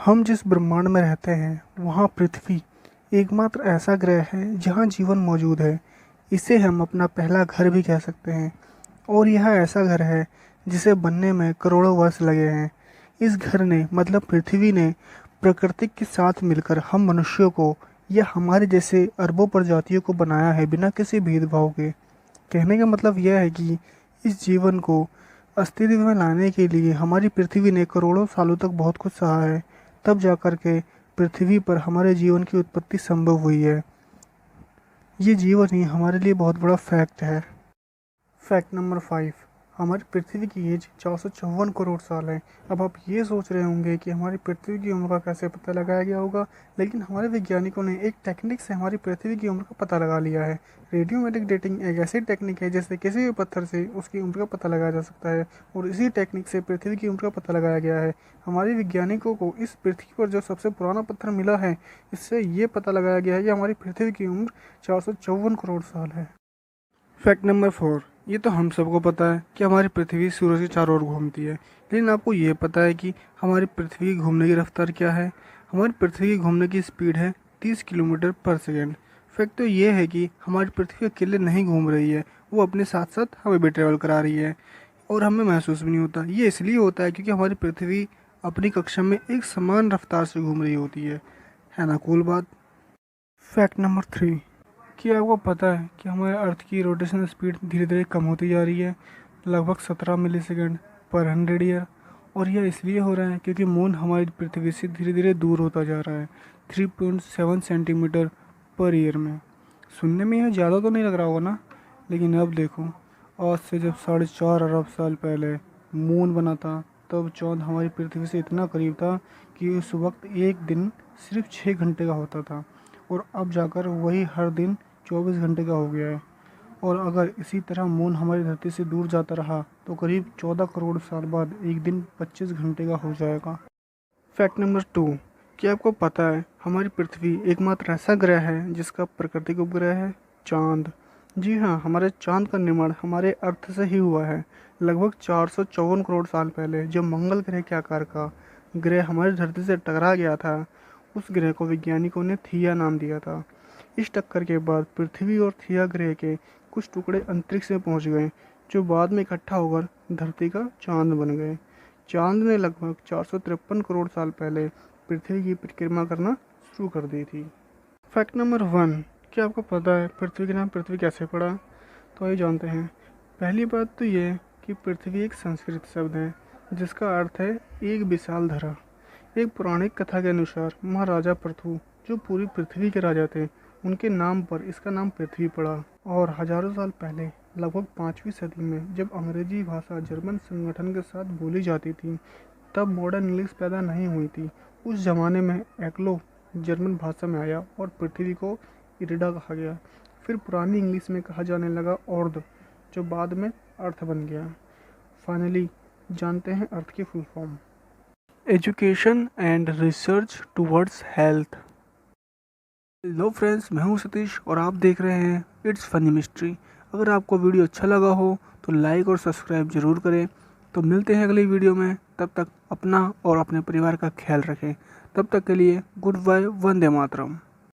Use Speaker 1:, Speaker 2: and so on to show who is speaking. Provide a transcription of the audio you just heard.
Speaker 1: हम जिस ब्रह्मांड में रहते हैं वहाँ पृथ्वी एकमात्र ऐसा ग्रह है जहाँ जीवन मौजूद है। इसे हम अपना पहला घर भी कह सकते हैं। और यह ऐसा घर है जिसे बनने में करोड़ों वर्ष लगे हैं। इस घर ने मतलब पृथ्वी ने प्रकृति के साथ मिलकर हम मनुष्यों को या हमारे जैसे अरबों प्रजातियों को बनाया है बिना किसी भेदभाव के। कहने का मतलब यह है कि इस जीवन को अस्तित्व में लाने के लिए हमारी पृथ्वी ने करोड़ों सालों तक बहुत कुछ सहा है। तब जाकर के पृथ्वी पर हमारे जीवन की उत्पत्ति संभव हुई है। ये जीवन ही हमारे लिए बहुत बड़ा फैक्ट है। फैक्ट नंबर 5, हमारी पृथ्वी की एज 454 करोड़ साल है। अब आप ये सोच रहे होंगे कि हमारी पृथ्वी की उम्र का कैसे पता लगाया गया होगा, लेकिन हमारे वैज्ञानिकों ने एक टेक्निक से हमारी पृथ्वी की उम्र का पता लगा लिया है। रेडियोमेट्रिक डेटिंग एक ऐसी टेक्निक है जिससे किसी भी पत्थर से उसकी उम्र का पता लगाया जा सकता है, और इसी टेक्निक से पृथ्वी की उम्र का पता लगाया गया है। हमारे वैज्ञानिकों को इस पृथ्वी पर जो सबसे पुराना पत्थर मिला है, इससे ये पता लगाया गया है कि हमारी पृथ्वी की उम्र 454 करोड़ साल है। फैक्ट नंबर 4, ये तो हम सबको पता है कि हमारी पृथ्वी सूरज के चारों ओर घूमती है, लेकिन आपको ये पता है कि हमारी पृथ्वी की घूमने की रफ्तार क्या है? हमारी पृथ्वी की घूमने की स्पीड है 30 किलोमीटर पर सेकेंड। फैक्ट तो ये है कि हमारी पृथ्वी अकेले नहीं घूम रही है, वो अपने साथ साथ हमें भी ट्रेवल करा रही है, और हमें महसूस भी नहीं होता। ये इसलिए होता है क्योंकि हमारी पृथ्वी अपनी कक्षा में एक समान रफ्तार से घूम रही होती है ना? कूल बात। फैक्ट नंबर 3, क्या आपको पता है कि हमारे अर्थ की रोटेशन स्पीड धीरे धीरे कम होती जा रही है, लगभग 17 मिलीसेकंड पर 100 ईयर। और यह इसलिए हो रहा है क्योंकि मून हमारी पृथ्वी से धीरे धीरे दूर होता जा रहा है 3.7 सेंटीमीटर पर ईयर में। सुनने में यह ज़्यादा तो नहीं लग रहा होगा ना, लेकिन अब देखो, आज से जब 4.5 अरब साल पहले मून बना था, तब चाँद हमारी पृथ्वी से इतना करीब था कि उस वक्त एक दिन सिर्फ 6 घंटे का होता था, और अब जाकर वही हर दिन 24 घंटे का हो गया है। और अगर इसी तरह मून हमारी धरती से दूर जाता रहा तो करीब 14 करोड़ साल बाद एक दिन 25 घंटे का हो जाएगा। फैक्ट नंबर 2, क्या आपको पता है हमारी पृथ्वी एकमात्र ऐसा ग्रह है जिसका प्राकृतिक उपग्रह है चांद? जी हाँ, हमारे चांद का निर्माण हमारे अर्थ से ही हुआ है लगभग 454 करोड़ साल पहले। जब मंगल ग्रह के आकार का ग्रह हमारी धरती से टकरा गया था, उस ग्रह को वैज्ञानिकों ने थिया नाम दिया था। इस टक्कर के बाद पृथ्वी और थिया ग्रह के कुछ टुकड़े अंतरिक्ष में पहुंच गए, जो बाद में इकट्ठा होकर धरती का चांद बन गए। चांद ने लगभग 453 करोड़ साल पहले पृथ्वी की परिक्रमा करना शुरू कर दी थी। फैक्ट नंबर 1, क्या आपको पता है पृथ्वी का नाम पृथ्वी कैसे पड़ा? तो आइए जानते हैं। पहली बात तो ये कि पृथ्वी एक संस्कृत शब्द है जिसका अर्थ है एक विशाल धरा। एक पौराणिक कथा के अनुसार महाराजा पृथु, जो पूरी पृथ्वी के राजा थे, उनके नाम पर इसका नाम पृथ्वी पड़ा। और हजारों साल पहले लगभग 5वीं सदी में जब अंग्रेजी भाषा जर्मन संगठन के साथ बोली जाती थी, तब मॉडर्न इंग्लिश पैदा नहीं हुई थी। उस जमाने में एंग्लो जर्मन भाषा में आया और पृथ्वी को इरिडा कहा गया। फिर पुरानी इंग्लिश में कहा जाने लगा अर्थ, जो बाद में अर्थ बन गया। फाइनली जानते हैं अर्थ की full form. Education and research towards health. Hello friends, मैं हूं सतीश और आप देख रहे हैं इट्स फनी मिस्ट्री। अगर आपको वीडियो अच्छा लगा हो तो लाइक और सब्सक्राइब ज़रूर करें। तो मिलते हैं अगली वीडियो में, तब तक अपना और अपने परिवार का ख्याल रखें। तब तक के लिए गुड बाय, वंदे मातरम।